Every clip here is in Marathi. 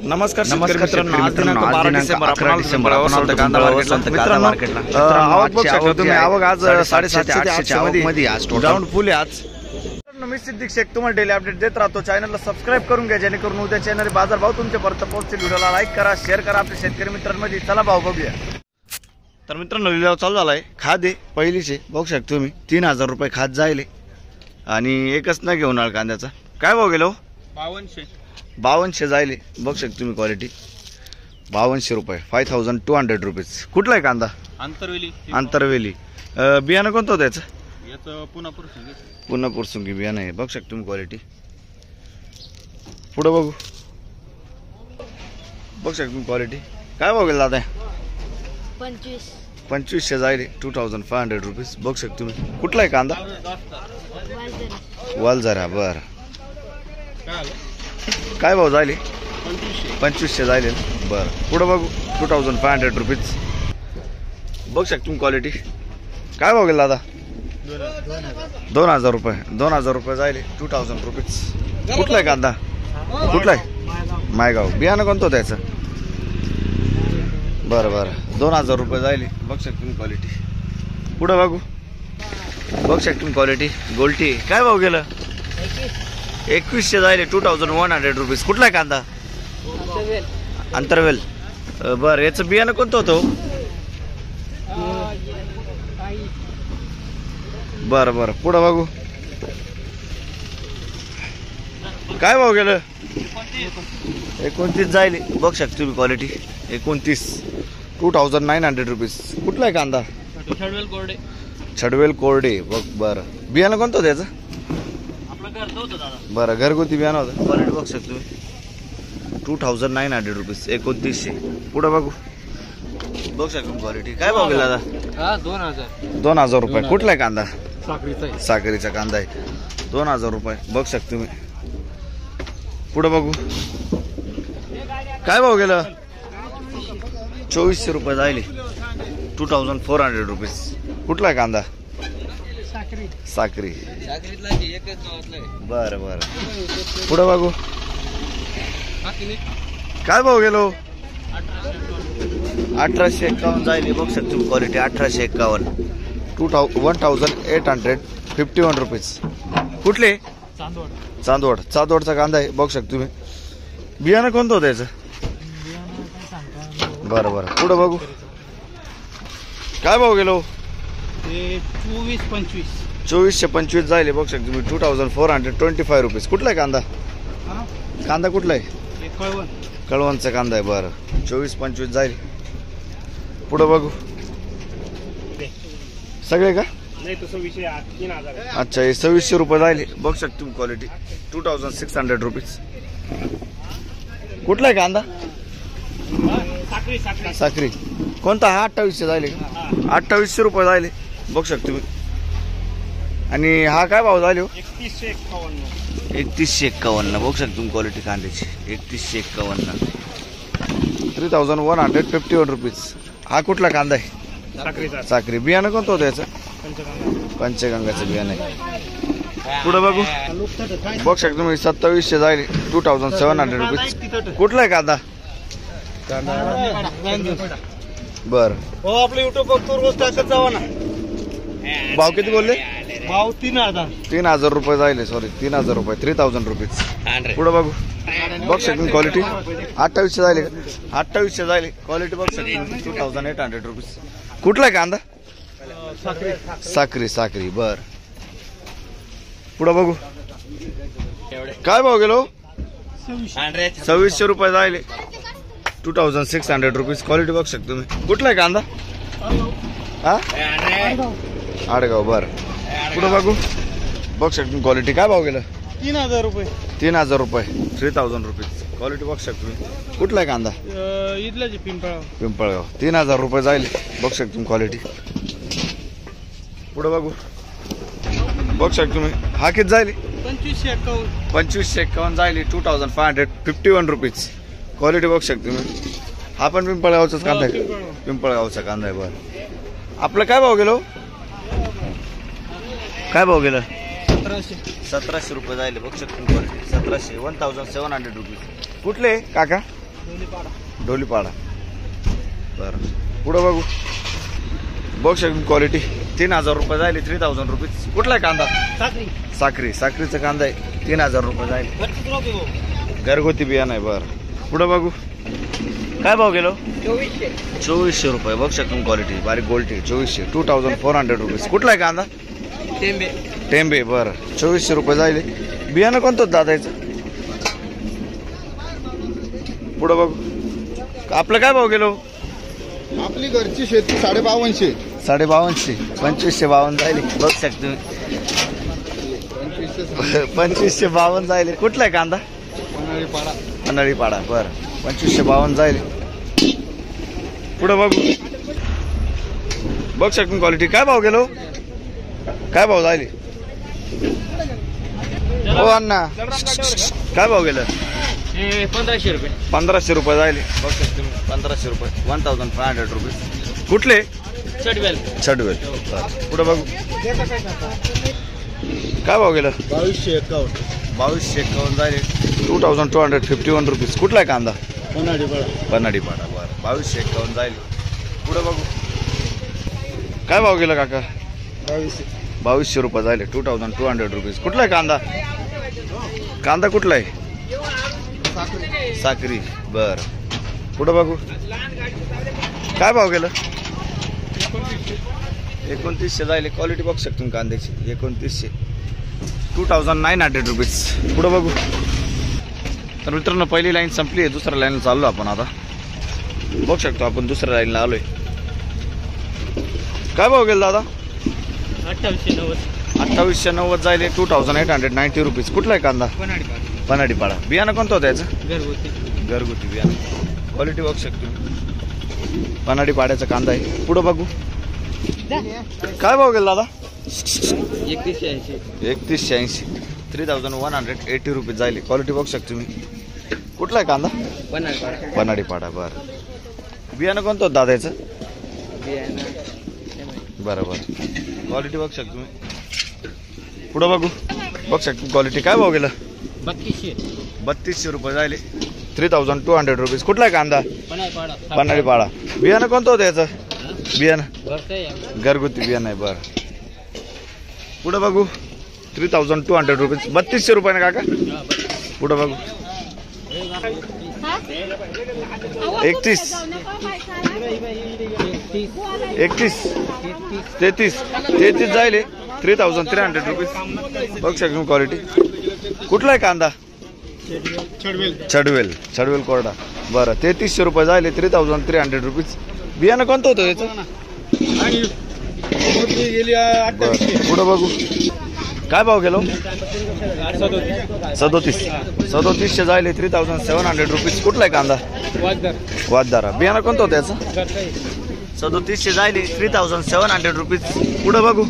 नमस्कार मित्रांनो, आज दिनांक 12 डिसेंबर आपण कांदा मार्केटला तुम्ही आवक आज 750 मध्ये ग्राउंड फुल आहे आज। मी सिद्दीक शेख तुम्हाला डेली अपडेट देत राहतो। चॅनलला सबस्क्राइब करून घ्या जेणेकरून उद्या चॅनल बाजार भाव तुमच्यापर्यंत पोहोचतील। व्हिडिओला लाईक करा, शेअर करा आपल्या शेतकरी मित्रांमध्ये। चला भाव बघूया। तर मित्रांनो, लिलाव चालू झालाय। खाद आहे पहिलीचे, बघू शकता तुम्ही 3000 रुपये खाद जायले आणि एकच ना घेऊन आळ कांद्याचा। काय भाव गेलो? 5200 जायले, बघू शकता तुम्ही क्वालिटी 5200 रुपये, 5200 रुपीज। कुठला आहे कांदा? अंतरवेली। बियाणं कोणतं होतं याचं? पुन्हा पुरसुंगी बियाणं आहे, बघू शकता तुम्ही क्वालिटी। पुढे बघू शकता तुम्ही क्वालिटी। काय भाव गेला दादा? 2500 जायले, 2500 रुपीज, बघू शकता तुम्ही। कुठला आहे कांदा? वालझरा। बर, काय भाव जायले? 2500 जायले। बर, पुढे बघू 2500 रुपीज, बघू शकता तुम्ही क्वालिटी। काय भाव गेला दादा? 2000 रुपये, 2000 रुपये जायले, 2000 रुपीज। कुठला आहे कांदा? कुठला आहे? मायगाव। बियाणं कोणतं होतं याचं? बरं बरं, 2000 रुपये जायले, बघू शकता तुम्ही क्वालिटी। पुढे बघू शकता तुम्ही क्वालिटी। गोल्टी काय भाव गेलं? 2100 जायले, 2100 रुपीज। कुठला आहे कांदा? अंतरवेल। बरं, याचं बियाणं कोणतं होतं? बरं बरं, पुढं बघू। काय भाव गेलं? 29 जायले, बघू शकता तुम्ही क्वालिटी। 29, 2900 रुपीज। कुठला आहे कांदा? छडवेल कोरडे। बघ, बरं, बियाणं कोणतं होतं याचं? बरं, घरगुती बियाणं होतं। क्वालिटी बघू शकता तुम्ही, 2900 रुपीज, 2900। पुढं बघू शकता क्वालिटी। काय भाव गेला दादा? 2000 रुपये। कुठला आहे कांदा? साखरीचा कांदा आहे, 2000 रुपये, बघू शकता तुम्ही। पुढे बघू काय भाव गेलं? 2400 रुपये जायले, 2400 रुपीज। कुठला आहे कांदा? साखरी। बरं बरं, पुढे बघू काय भाव गेलो? 1851 जायले, बघू शकता तुम्ही क्वालिटी। 1851, 1851 रुपीज। कुठले? चांदवडचा कांदा आहे, बघू शकता तुम्ही। बियाणं कोणतं होतं याचं? बरं बरं, पुढे बघू काय भाव गेलो? 2425 जायले, बघू शकता तुम्ही। 2425 रुपीज। कुठला आहे कांदा? कांदा कुठला आहे? कळवणचा कांदा आहे। बरं, 2425 जायले। पुढे बघू सगळे का? अच्छा, हे 2600 रुपये जायले, बघू शकता तुम्ही क्वालिटी। 2600 रुपीज। कुठला आहे कांदा? साखरी। कोणता? हा 2800 जायले का? 2800 रुपये जायले, बघू शकता तुम्ही। आणि हा काय भाव जायले? 3151, बघू शकता तुम्ही क्वालिटी कांद्याची। 3151, 3151 रुपीज। हा कुठला कांदा आहे? साखरी। बियाणं कोणतं होतं याचं? पंचगंगाचं बियाणं आहे। पुढे बघू शकता तुम्ही। 2700 जायले, 2700 रुपीज। कुठला आहे कांदा? बरं, हो, आपलं युट्यूब बघतो रोज टाकत जावा ना। भाव किती बोलले? भाव 3000 रुपये जायले, सॉरी 3000 रुपये, 3000 रुपीज। पुढे बघू शकता क्वालिटी। 2800 जायले, 2800 जायले, क्वालिटी बघू शकता। 2800 रुपीज। कुठला आहे कांदा? साखरी। बर, पुढे बघू काय भाव गेलो? 2600 रुपये जायले, 2600 रुपीज। क्वालिटी बघू शकता तुम्ही। कुठला आहे कांदा? हा, आडगाव। बरं, पुढे बघू शकता क्वालिटी। काय भाव गेलं? 3000 रुपये, 3000 रुपये, 3000 रुपीज। क्वालिटी बघू शकता तुम्ही। कुठला आहे कांदा? इथल्याचे पिंपळगाव। 3000 रुपये जायले, बघू शकता तुम्ही क्वालिटी। पुढे बघू शकता तुम्ही। हा किती जायले? 2551 जायले, 2551 रुपीज। क्वालिटी बघू शकता तुम्ही। हा पण पिंपळगावचाच कांदा आहे, पिंपळगावचा कांदा आहे। बरं, आपलं काय भाव गेलो? काय भाव गेलं? 1700 रुपये जायले, बघू शकता क्वालिटी। 1700, 1700 रुपीज। कुठले काका? डोलीपाडा बरं. पुढं बघू. बघ शकतो क्वालिटी 3000 रुपये जाईल. 3000 रुपीज. कुठला आहे कांदा? साखरीचा कांदा आहे. 3000 रुपये जाईल. घरगुती बियाणं आहे. बरं. पुढं बघू. काय भाव गेलो? 2400 रुपये. बघ शकतो क्वालिटी बारीक गोल्टी 2400. 2400 रुपीज. कुठला आहे कांदा? टेंबे. बरं. 2400 रुपये जाईल. बियाणं कोणतं दादायचं? पुढं बघू. आपलं काय भाव गेलो? आपली घरची शेती 5250. 5250. 2552 जाईल. बघ शकतो 2552 जाईल. कुठला आहे कांदा? पन्हाळीपाडा. बरं. 2552 जाईल. पुढं बघू. बघ शकतो क्वालिटी. काय भाव गेलो? काय भाव जाईल? हो अण्णा काय भाव गेलं? 1500 रुपये. 1500 रुपये जाईल. बघ शकतो 1500 रुपये. 1500 रुपीज. कुठले? छडवेल. पुढं बघू. काय भाव गेलं? 2251 जाईल. 2251 रुपीज. कुठला आहे कांदा? पन्हाळीपाडा. बरं. 2251 जाईल. पुढं बघू. काय भाव गेलं काका? 2200 रुपये जाईल. 2200 रुपीज. कुठला आहे कांदा? कांदा कुठला आहे? साखरी. बर. पुढं बघू. काय भाव गेलं? 2900 जाईल. क्वालिटी बघू शकतो कांद्याची. 2900. 2900 रुपीज. पुढं बघू. तर मित्रांनो पहिली लाईन संपली आहे. दुसऱ्या लाईनला चाललो आपण आता. बघू शकतो आपण दुसऱ्या लाईनला आलोय. काय भाव गेला दादा? 2890 जाईल. 2890 रुपीज. कुठला आहे कांदा? पन्हाळीपाडा. बियाणं कोणतं होतं याचं? घरगुती बियाणं. क्वालिटी बघू शकतो. पन्हाळीपाड्याचा कांदा आहे. पुढं बघू. काय भाव गेला दादा? 3180. 3180 रुपीज जाईल. क्वालिटी बघू शकतो मी. कुठला आहे कांदा? पन्हाळीपाडा. बरं. बियाणं कोणतं होतं दादा याचं? बरोबर. क्वालिटी बघू शकतो मी. पुढं बघू. बघू शकतो क्वालिटी. काय भाव गेलं? 3200 रुपये जाईल. 3200 रुपीज. कुठला आहे कांदा? पन्हाळीपाडा. बियाणं कोणतं होतं याचं? बियाणं घरगुती बियाणं आहे. बरं. पुढं बघू. 3200 रुपीज. 3200 रुपये ना काका? पुढं बघू. 31 33 जाईल. 3300 रुपीज. बघू शकतो क्वालिटी. कुठला आहे कांदा? छडवेल कोरडा. बरं. 3300 रुपये जाईल. 3300 रुपीज. बियाणं कोणतं होतं याचं? पुढं बघू. काय भाव गेलो? 3700 जाईल. 3700 रुपीज. कुठला आहे कांदा? वाजदारा. बियाणं कोणतं होतं याचं? 3700 जाईल. 3700 रुपीज. पुढं बघू.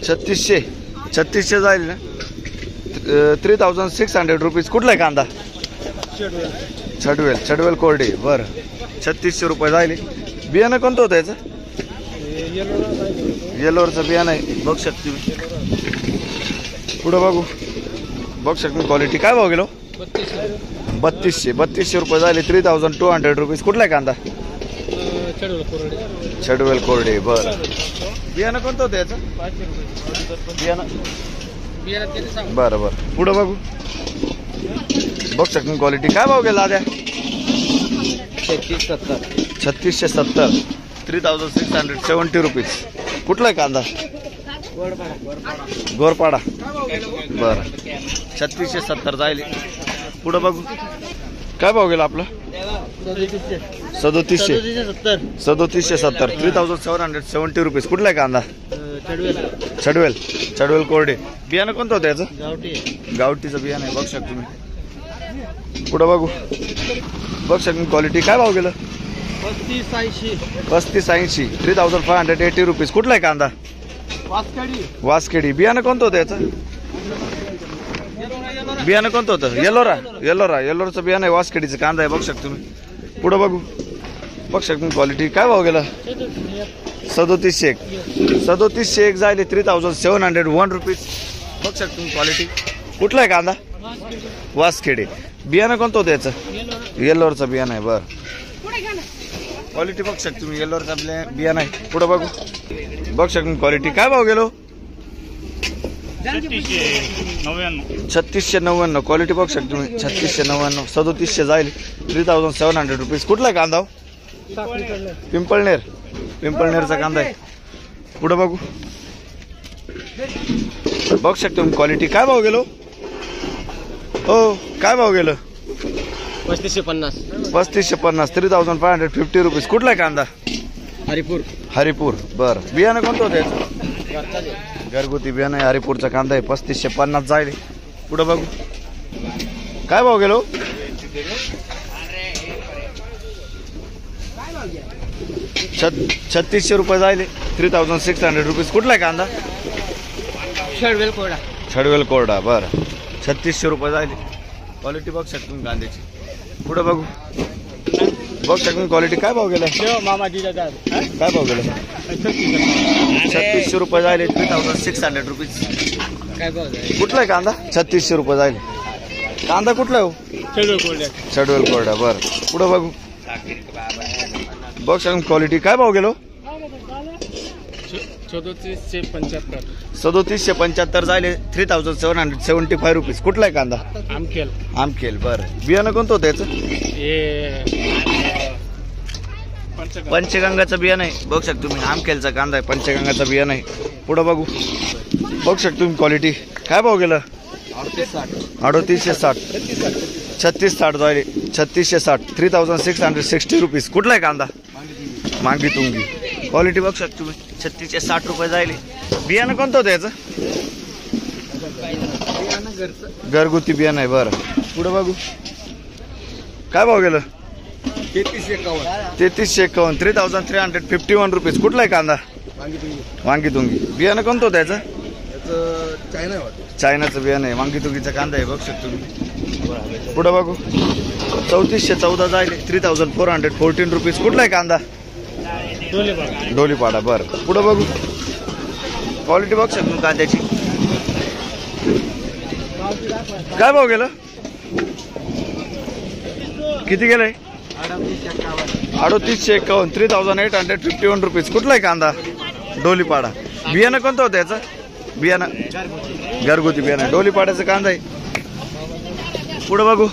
3600 जाईल ना. 3600 रुपीज. कुठला आहे कांदा? छडवेल कोरडे. बरं. 3600 रुपये जाईल. बियाणं कोणतं होतं याचं? येलोरचं बियाणं आहे. बघू शकतो. पुढं बघू. बघू शकतो क्वालिटी. काय भाव गेलो? 3200 रुपये झाले. 3200 रुपीज. कुठला आहे कांदा? छडवेल कोरडे. बरं. बियाणं कोणतं होतं याचं? बियाणं. बरं. पुढं बघू. बघू शकतो क्वालिटी. काय भाव गेला आद्या? 3670. 3670 रुपीज. कुठला आहे कांदा? गोरपाडा. बरं. 3670 जाईल. पुढं बघू. काय भाव गेला आपलं? 3770. 3770 रुपीज. कुठला आहे कांदा? छडवेल कोरडे. बियाणं कोणतं होतं याचं? गावठीचं बियाणं आहे. बघू शकतो तुम्ही. पुढं बघू. बघू शकतो क्वालिटी. काय भाव गेलं? 3580. 3580 रुपीज. कुठला आहे कांदा? वासखेडी. बियाणं कोणतं होतं याचं? बियाणं कोणतं होतं? येलोराचं बियाणं आहे. वासखेडीचं कांदा आहे. बघू शकतो तुम्ही. पुढं बघू. बघू शकतो क्वालिटी. काय भाव गेला? 3701 जायले. 3701 रुपीज. बघू शकतो क्वालिटी. कुठला आहे कांदा? वासखेडी. बियाणं कोणतं होतं याचं? येल्लोवरचा बियाणं आहे बरं. क्वालिटी बघू शकता तुम्ही, येल्लोवरचा बियाणं आहे. पुढे बघू बघू शकता क्वालिटी. काय भाव गेलो? 3699. क्वालिटी बघू शकता तुम्ही, 3699. 3700 जाईल. 3700 रुपीज. कुठला आहे कांदा? पिंपळनेर. पिंपळनेरचा कांदा आहे. पुढे बघू बघू शकता तुम्ही क्वालिटी. काय भाव गेलो? हो काय भाव गेलं? 3550. 3550. 3550 रुपीज. कुठला आहे कांदा? हरिपूर. हरिपूर बरं. बियाणं कोणतं होतं याचं? घरगुती बियाणं आहे. हरिपूरचा कांदा आहे. 3550 जाईल. पुढे बघू काय भाव गेलो? 3600 रुपये जाईल. 3600 रुपीज. कुठला आहे कांदा? शडवेल कोरडा. छडवेल कोरडा बरं. 3600 रुपये जाईल. क्वालिटी बघू शकता तुम्ही कांद्याची. पुढे बघू बघू शकता तुम्ही क्वालिटी. काय भाव गेला? मामा काय भाव गेला? 3600 रुपये जाईल. 3600 रुपीज. काय भाव? कुठला आहे कांदा? 3600 रुपये जाईल. कांदा कुठला आहे? शडवेल कोरडा. छडवेल कोरडा बरं. पुढे बघू बघू शकता क्वालिटी. काय भाव गेलो? 3775. 3775 जाईल. 3775 रुपीज. कुठला आहे कांदा? आमखेल. आमखेल बरं. बियाणं कोणतं होतं याचं? पंचगंगाचं बियाणं आहे. बघू शकता तुम्ही, आमखेलचा कांदा आहे. पंचगंगाचा बियाणं आहे. पुढे बघू बघू शकता तुम्ही क्वालिटी. काय भाव गेलं? 3860. 3660 जाईल. 3660. 3660 रुपीज. कुठला आहे कांदा? मांगी तुंगी. क्वालिटी बघू शकता तुम्ही, 3660 रुपये जाईल. बियाणं कोणतं होतं याचं? घरगुती बियाणं आहे बरं. पुढे बघू काय भाव गेलं? 3351. 3351 रुपीज. कुठला आहे कांदा? वांगी तुंगी. बियाणं कोणतं होतं याचं? चायनाचं बियाणं आहे. वांगी तुंगीचा कांदा आहे. बघू शकतो तुम्ही. पुढे बघू 3414 जाईल. 3414 रुपीज. कुठला आहे कांदा? डोलीपाडा बरं. पुढे बघू क्वालिटी बघू शकतो कांद्याची. काय भाव गेलं? किती गेलंय? 3851. 3851 रुपीज. कुठला आहे कांदा? डोलीपाडा. बियाणं कोणतं होतं याचं? बियाणं घरगुती बियाणं. डोलीपाड्याचा कांदा आहे. पुढे बघू